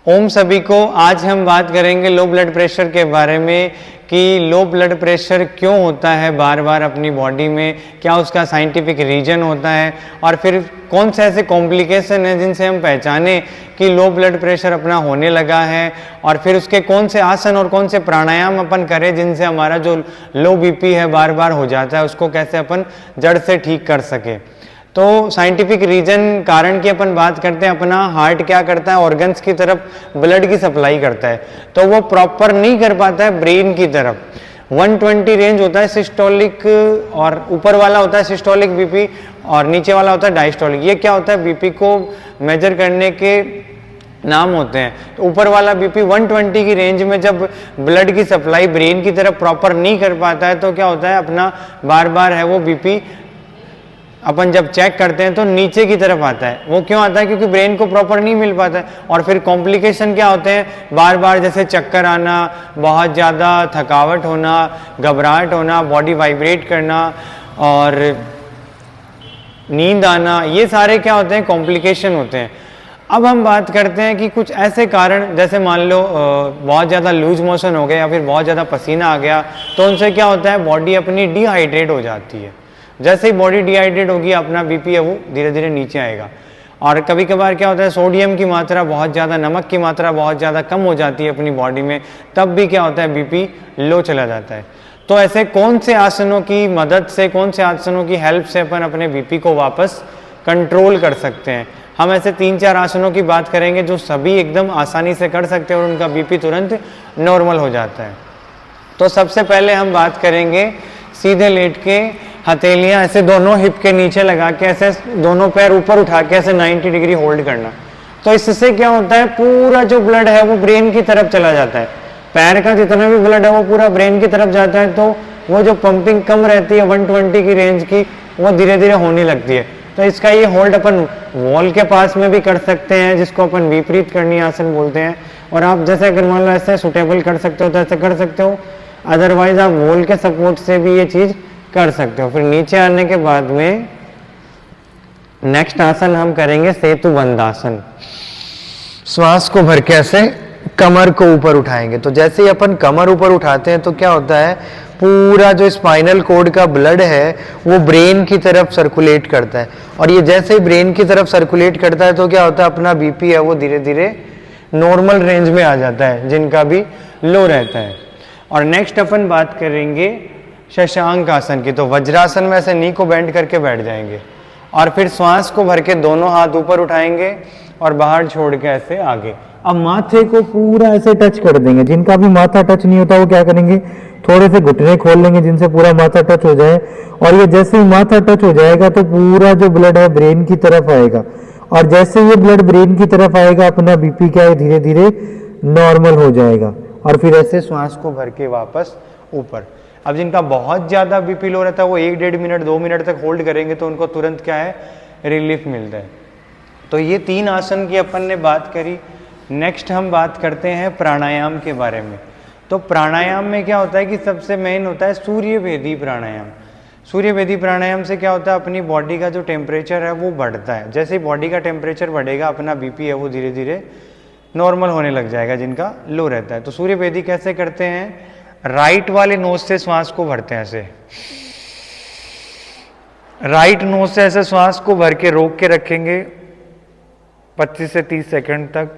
ओम सभी को। आज हम बात करेंगे लो ब्लड प्रेशर के बारे में कि लो ब्लड प्रेशर क्यों होता है बार बार अपनी बॉडी में, क्या उसका साइंटिफिक रीजन होता है और फिर कौन से ऐसे कॉम्प्लिकेशन हैं जिनसे हम पहचाने कि लो ब्लड प्रेशर अपना होने लगा है, और फिर उसके कौन से आसन और कौन से प्राणायाम अपन करें जिनसे हमारा जो लो बीपी है बार बार हो जाता है उसको कैसे अपन जड़ से ठीक कर सके। तो साइंटिफिक रीजन कारण की अपन बात करते हैं। अपना हार्ट क्या करता है, ऑर्गन्स की तरफ ब्लड की सप्लाई करता है, तो वो प्रॉपर नहीं कर पाता है ब्रेन की तरफ। 120 रेंज होता है सिस्टोलिक, और ऊपर वाला होता है सिस्टोलिक बीपी और नीचे वाला होता है डायस्टोलिक। ये क्या होता है, बीपी को मेजर करने के नाम होते हैं। तो ऊपर वाला बीपी 120 की रेंज में जब ब्लड की सप्लाई ब्रेन की तरफ प्रॉपर नहीं कर पाता है तो क्या होता है, अपना बार बार है वो बीपी अपन जब चेक करते हैं तो नीचे की तरफ आता है। वो क्यों आता है, क्योंकि ब्रेन को प्रॉपर नहीं मिल पाता है। और फिर कॉम्प्लिकेशन क्या होते हैं, बार बार जैसे चक्कर आना, बहुत ज़्यादा थकावट होना, घबराहट होना, बॉडी वाइब्रेट करना और नींद आना, ये सारे क्या होते हैं, कॉम्प्लिकेशन होते हैं। अब हम बात करते हैं कि कुछ ऐसे कारण, जैसे मान लो बहुत ज़्यादा लूज मोशन हो गया या फिर बहुत ज़्यादा पसीना आ गया, तो उनसे क्या होता है, बॉडी अपनी डिहाइड्रेट हो जाती है। जैसे ही बॉडी डिहाइड्रेट होगी अपना बीपी है वो धीरे धीरे नीचे आएगा। और कभी कभार क्या होता है, सोडियम की मात्रा बहुत ज़्यादा, नमक की मात्रा बहुत ज़्यादा कम हो जाती है अपनी बॉडी में, तब भी क्या होता है, बीपी लो चला जाता है। तो ऐसे कौन से आसनों की मदद से, कौन से आसनों की हेल्प से अपन अपने बीपी को वापस कंट्रोल कर सकते हैं। हम ऐसे 3-4 आसनों की बात करेंगे जो सभी एकदम आसानी से कर सकते हैं और उनका बीपी तुरंत नॉर्मल हो जाता है। तो सबसे पहले हम बात करेंगे सीधे लेट के हथेलियां ऐसे दोनों हिप के नीचे लगा के ऐसे दोनों पैर ऊपर उठा के ऐसे 90 डिग्री होल्ड करना। तो इससे क्या होता है, पूरा जो ब्लड है वो ब्रेन की तरफ चला जाता है। पैर का जितना भी ब्लड है वो पूरा ब्रेन की तरफ जाता है, तो वो जो पंपिंग कम रहती है 120 की रेंज की, वो धीरे धीरे होने लगती है। तो इसका ये होल्ड अपन वॉल के पास में भी कर सकते हैं, जिसको अपन विपरीत करणी आसन बोलते हैं। और आप जैसे अगर मान लो ऐसे सुटेबल कर सकते हो तो ऐसे कर सकते हो, अदरवाइज आप वॉल के सपोर्ट से भी ये चीज कर सकते हो। फिर नीचे आने के बाद में नेक्स्ट आसन हम करेंगे सेतु बंधासन। श्वास को भर के ऐसे कमर को ऊपर उठाएंगे। तो जैसे ही अपन कमर ऊपर उठाते हैं तो क्या होता है, पूरा जो स्पाइनल कॉर्ड का ब्लड है वो ब्रेन की तरफ सर्कुलेट करता है। और ये जैसे ही ब्रेन की तरफ सर्कुलेट करता है तो क्या होता है, अपना बीपी है वो धीरे धीरे नॉर्मल रेंज में आ जाता है, जिनका भी लो रहता है। और नेक्स्ट अपन बात करेंगे शशांक आसन की। तो वज्रासन में ऐसे नी को बेंड करके बैठ जाएंगे और फिर श्वास को भर के दोनों हाथ ऊपर उठाएंगे और बाहर छोड़ के ऐसे आगे। अब माथे को पूरा ऐसे टच कर देंगे। जिनका भी माथा टच नहीं होता वो क्या करेंगे, थोड़े से घुटने खोल लेंगे जिनसे पूरा माथा टच हो जाए। और ये जैसे ही माथा टच हो जाएगा तो पूरा जो ब्लड है ब्रेन की तरफ आएगा, और जैसे ये ब्लड ब्रेन की तरफ आएगा अपना बीपी क्या है धीरे धीरे नॉर्मल हो जाएगा। और फिर ऐसे श्वास को भर के वापस ऊपर। अब जिनका बहुत ज़्यादा बीपी लो रहता है वो 1-1.5 मिनट 2 मिनट तक होल्ड करेंगे तो उनको तुरंत क्या है, रिलीफ मिलता है। तो ये 3 आसन की अपन ने बात करी। नेक्स्ट हम बात करते हैं प्राणायाम के बारे में। तो प्राणायाम में क्या होता है कि सबसे मेन होता है सूर्यभेदी प्राणायाम। सूर्यभेदी प्राणायाम से क्या होता है, अपनी बॉडी का जो टेम्परेचर है वो बढ़ता है। जैसे ही बॉडी का टेम्परेचर बढ़ेगा अपना बीपी है वो धीरे धीरे नॉर्मल होने लग जाएगा, जिनका लो रहता है। तो सूर्यभेदी कैसे करते हैं, राइट वाले नोज से श्वास को भरते हैं ऐसे, राइट नोज से ऐसे श्वास को भर के रोक के रखेंगे 25 से 30 सेकंड तक।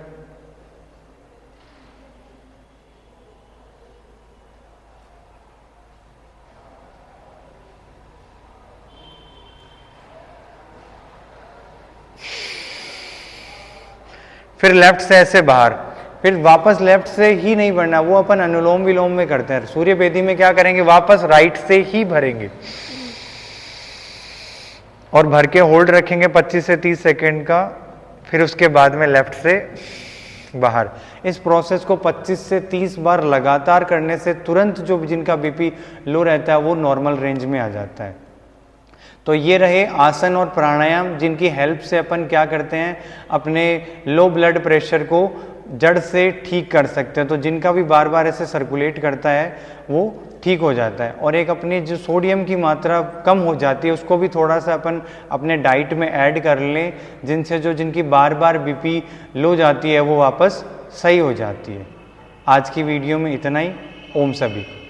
फिर लेफ्ट से ऐसे बाहर, फिर वापस लेफ्ट से ही नहीं भरना, वो अपन अनुलोम विलोम में करते हैं। सूर्यभेदी में क्या करेंगे, वापस राइट से ही भरेंगे और भर के होल्ड रखेंगे 25 से 30 सेकेंड का। फिर उसके बाद में लेफ्ट से बाहर। इस प्रोसेस को 25 से 30 बार लगातार करने से तुरंत जो जिनका बीपी लो रहता है वो नॉर्मल रेंज में आ जाता है। तो ये रहे आसन और प्राणायाम जिनकी हेल्प से अपन क्या करते हैं, अपने लो ब्लड प्रेशर को जड़ से ठीक कर सकते हैं। तो जिनका भी बार बार ऐसे सर्कुलेट करता है वो ठीक हो जाता है। और एक अपनी जो सोडियम की मात्रा कम हो जाती है उसको भी थोड़ा सा अपन अपने डाइट में ऐड कर लें, जिनसे जो जिनकी बार बार बीपी लो जाती है वो वापस सही हो जाती है। आज की वीडियो में इतना ही। ओम सभी।